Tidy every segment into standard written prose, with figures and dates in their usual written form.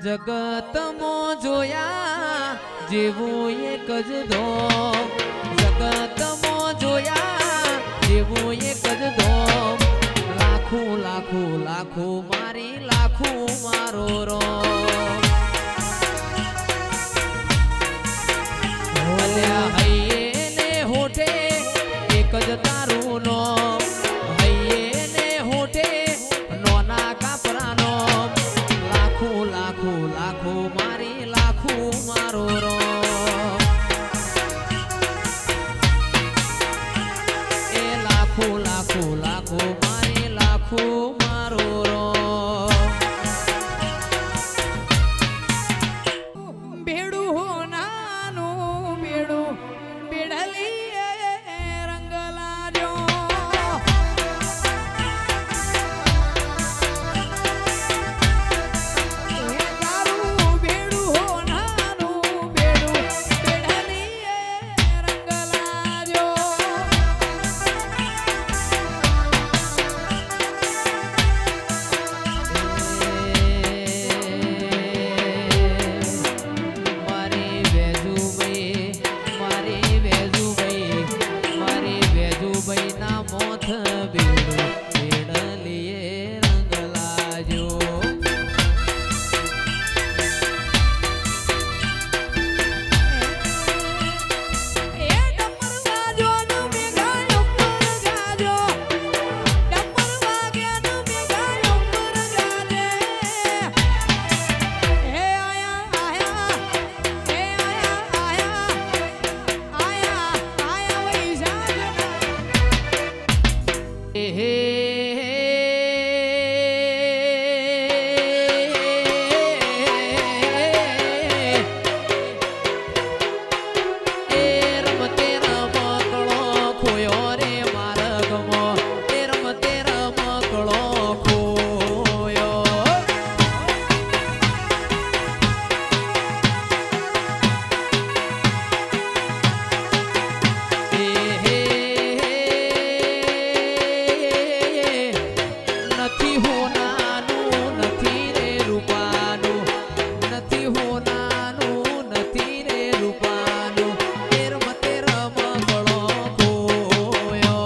જગતમાં જોયા જેવું એક જ ધોમ, જગતમાં જોયા જેવું એક જ ધોમ, લાખું લાખું લાખું મારી લાખું મારો રોમ, અલ્યા હૈયે ને હોઠે એક જ તારું નોમ, હૈયે ને હોઠે નોના કાપરાનો, લાખું લાખું લાખું મારી લાખું મારો રોમ, એ લાખું લાખું લાખું મારી લાખું મારો રોમ. બેડું હો નાનું બેડું બેડલી રંગ લાજો, તારું બેડું હો નાનું બેડું બેડલી રંગ લાજો, મારી વેજુભાઈ મારી વેજુભાઈ મારી વેજુભાઈ ના મોથ બેડું બેડલીએ રંગ લાજો, એ ડમર ગાજો નું મે ગાયો પર ગાજો, ડમર વાગ્યા નું મે ગાયો પર ગાજે, હે આયા આયા હે આયા આયા આયા આયા વઈ જાગના, હે રમતે રમકડો ખોયો રે માર્ગમાં, એ રમતે રમકડો ખોયો, નથી હોનાનું નથી રે રૂપાનું, નથી હોનાનું નથી રે રૂપાનું, એ રમતે રમકડો ખોયો,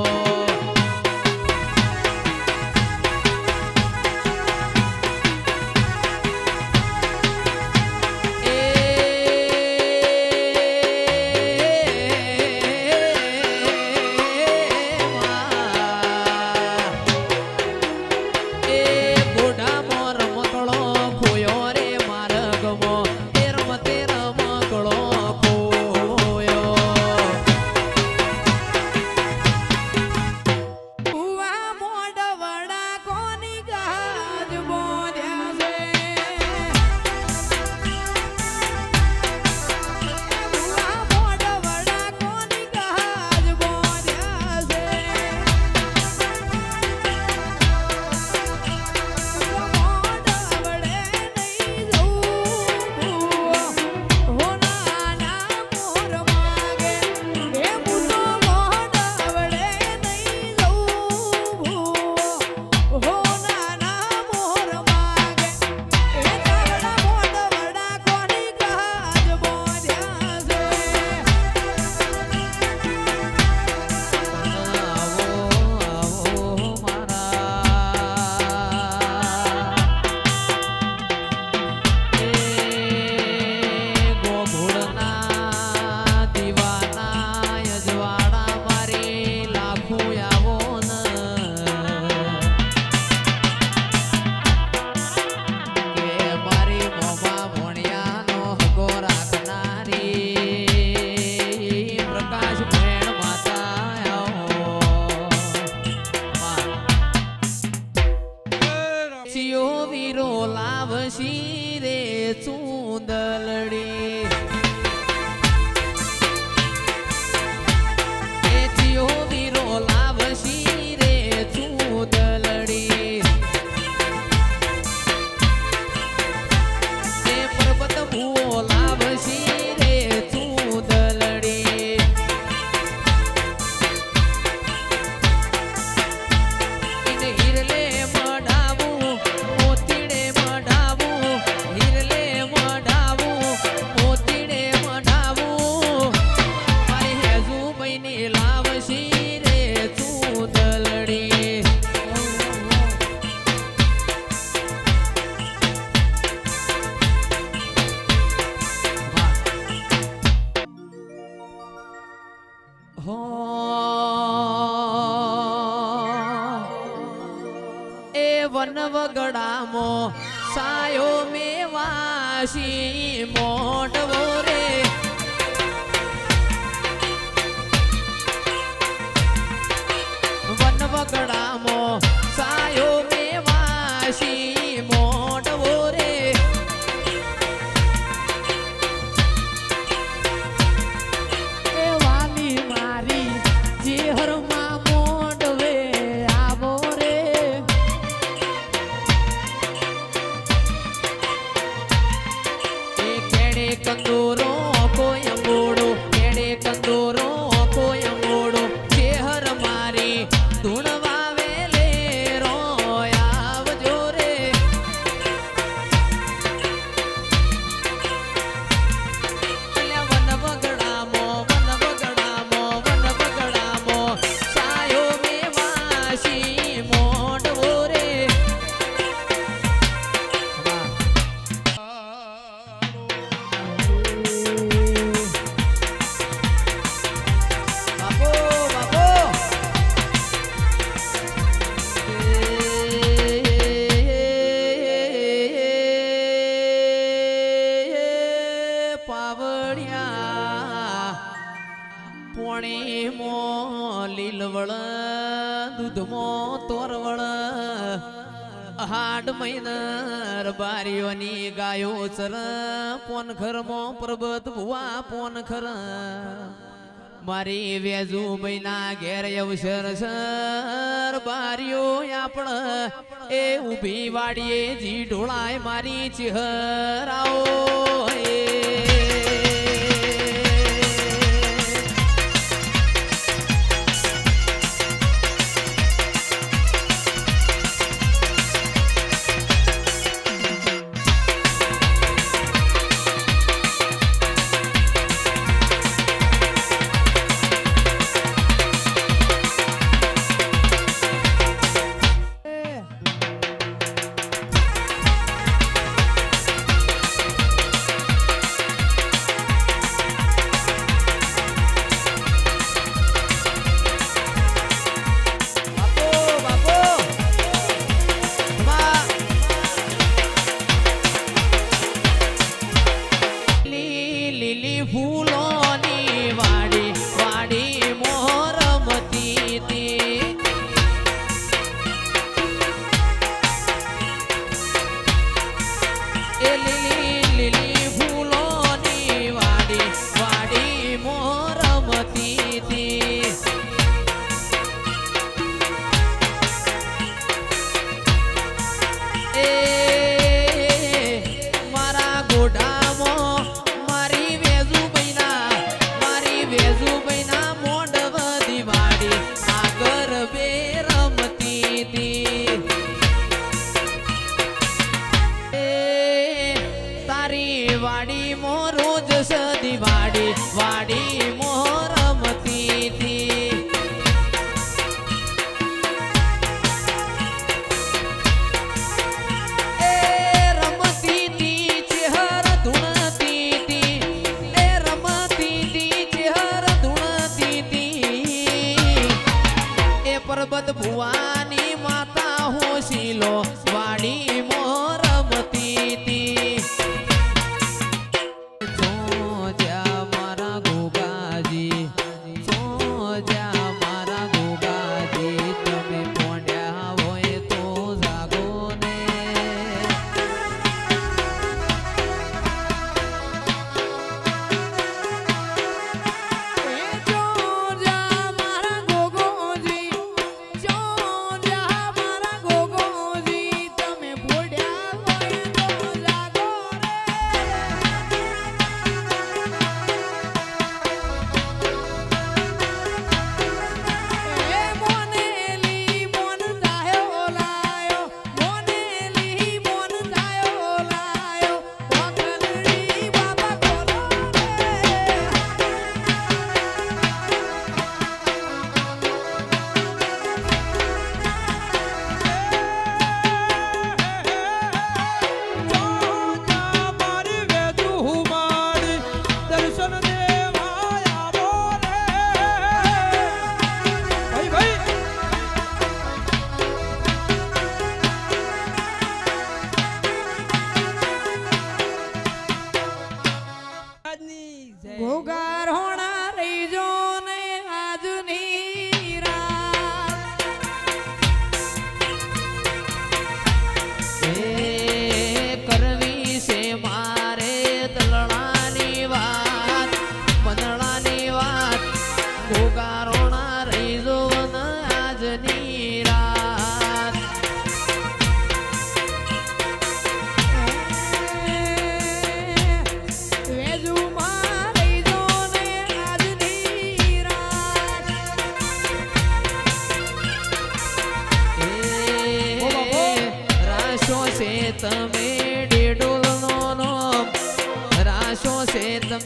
એ ગોડામાં રમકડો ખોયો રે માર્ગમાં, એ રમતે રમકડો ખોયો, ઉવા મોઢ વડા કોની ગાજ બોધ્યા છે, ઉવા મોઢ વડા કોની ગાજ બોધ્યા છે, મોઢ વડે નહીં જવું, હો નાના મોર માગે, હે મુસો મોઢ વડે નહીં જવું, હો નાના મોર માગે, હે ચાવડા મોઢ વડા કોની ગાજ બોધ્યા છે, આવો આવો મારા, એ ગોઘોડના દીવાના અજવાળા મારી લાખું આવો ન, કે મારી મોમાં ભણ્યાનો હગો રાખનારી પ્રકાશ ભેણ માતા આવો, સિયો વીરો લાવશી રે ચૂંદલડી, એ સિયો વીરો લાવશી રે ચૂંદલડી, એ પર્વત ભૂવો લાવશી રે ચૂંદલડી, હિરલે મઢાવું મોતીડે મઢાવું, હિરલે વન વગડામો સાયો મેવાસી મોટવો રે વન વગડામો સાયો મેવાસી મોટવો રે એ વાલી મારી ચેહરમાં મોડવે આવો રે એ કેડે કંદોરો કોઈ અંગોડો કેડે કંદોરો કોઈ અંગોડો ચેહર મારી ધૂણ વાવેલે રો આવજો રે અલ્યા વન વગડામો સાયો મેવાસી મોટવો રે બાપો બાપો પાવડિયા પોણીમો લીલવળ દૂધમો તોરવળ હાડ મહિનર બારીઓની ગાયો ચર પોનખરમો પ્રબત ભુવા પોનખર મારી વેજુ મહિના ઘેર અવસર સર બારીઓ આપણ એ ઊભી વાડીએ જી ઢોળાય મારી ચહેરાઓ લીલી ફૂલોની વાડી વાડી મોરમતી હતી એ લીલી ફૂલોની વાડી વાડી મોરમતી હતી એ મારા ગોઢામાં મારી વેજુબઈના મોઢવ દિવાડી આગર બે રમતી હતી એ તારી વાડી મો રોજ સદી વાડી મો રમતી હતી એ રમતી તી ચહેર ધૂણતી તી એ રમતી તી ચહેર ધૂણતી તી એ પરબત ભુવાની માતા હોશીલો વાડી મોર રમતી તી જો જા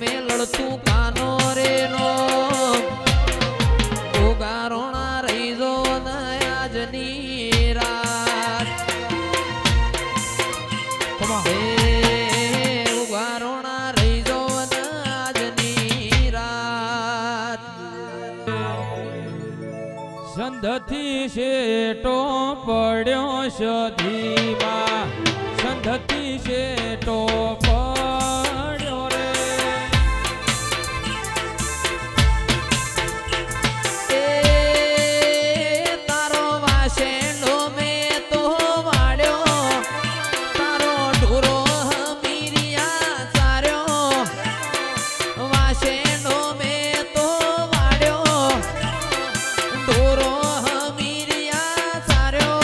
તમે લડતું કાનો રે નો ઉગારોણા રહી જો આજની રાત ઉગારોણા રહી જો આજની રાત સંધથી શેટો પડ્યો સધીમાં સંધથી શેટો પડ્યો રે એ તારો વાસેડો મેં તો વાળ્યો તારો ઢોરો હમીરિયા ચાર્યો વાસેડો મેં તો વાળ્યો ઢોરો હમીરિયા ચાર્યો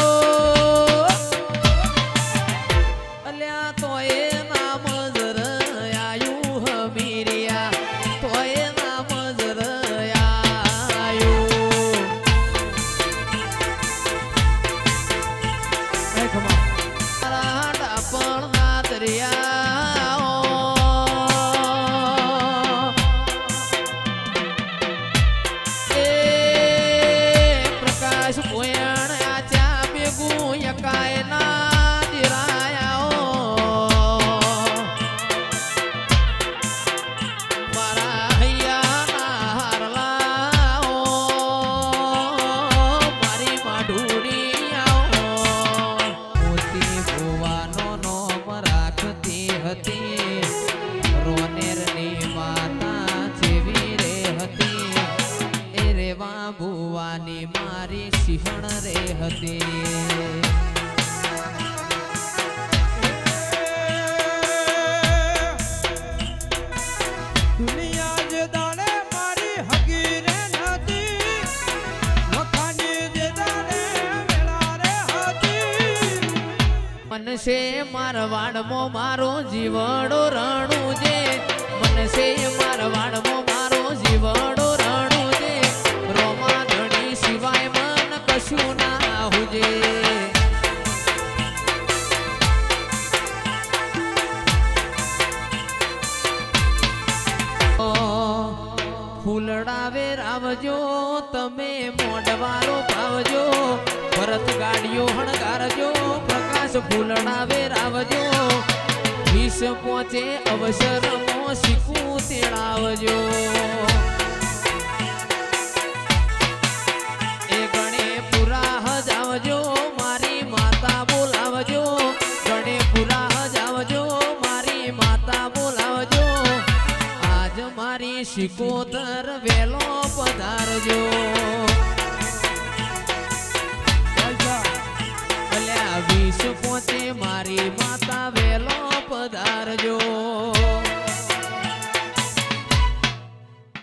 અલ્યા તોય નામ જર આયું હમીરિયા તોય નામ જર આયું તારા ડાપણ ના દરિયાઓ એ પ્રકાશ ભોયણ આચા ભેગું યકાય ના દિરાયાઓ મારા હૈયાના હારલાઓ મારી માઢુડી આવો મોતી ભુવાનો નોમ રાખતી હતી રોનેરની માતા જેવી રે હતી એ રેવા ભુવાની મારી સિંહણ રે હતી દુનિયા જે દાડે મારી હગી રે નથી વખાની જે દાડે વેળા રે હતી મનસે મારવાડમો મારો જીવડો રણું જે મનસે મારવાડમો મારો જીવડો રણું જે રોમા ધણી સિવાય મન કશું ના હુજે ફૂલડાવે રાવજો તમે મોઢવારો પાવજો ભરત ગાડીઓ હણગારજો પ્રકાશ ફૂલડાવે રાવજો વિષ પહોંચે અવસરમો શીખું તેડાવજો એ ગણે પુરા હજાવજો મારી માતા બોલાવજો ગણે પુરા હજાવજો મારી માતા બોલાવજો આજ મારી શિકોતર વેલો પધારજો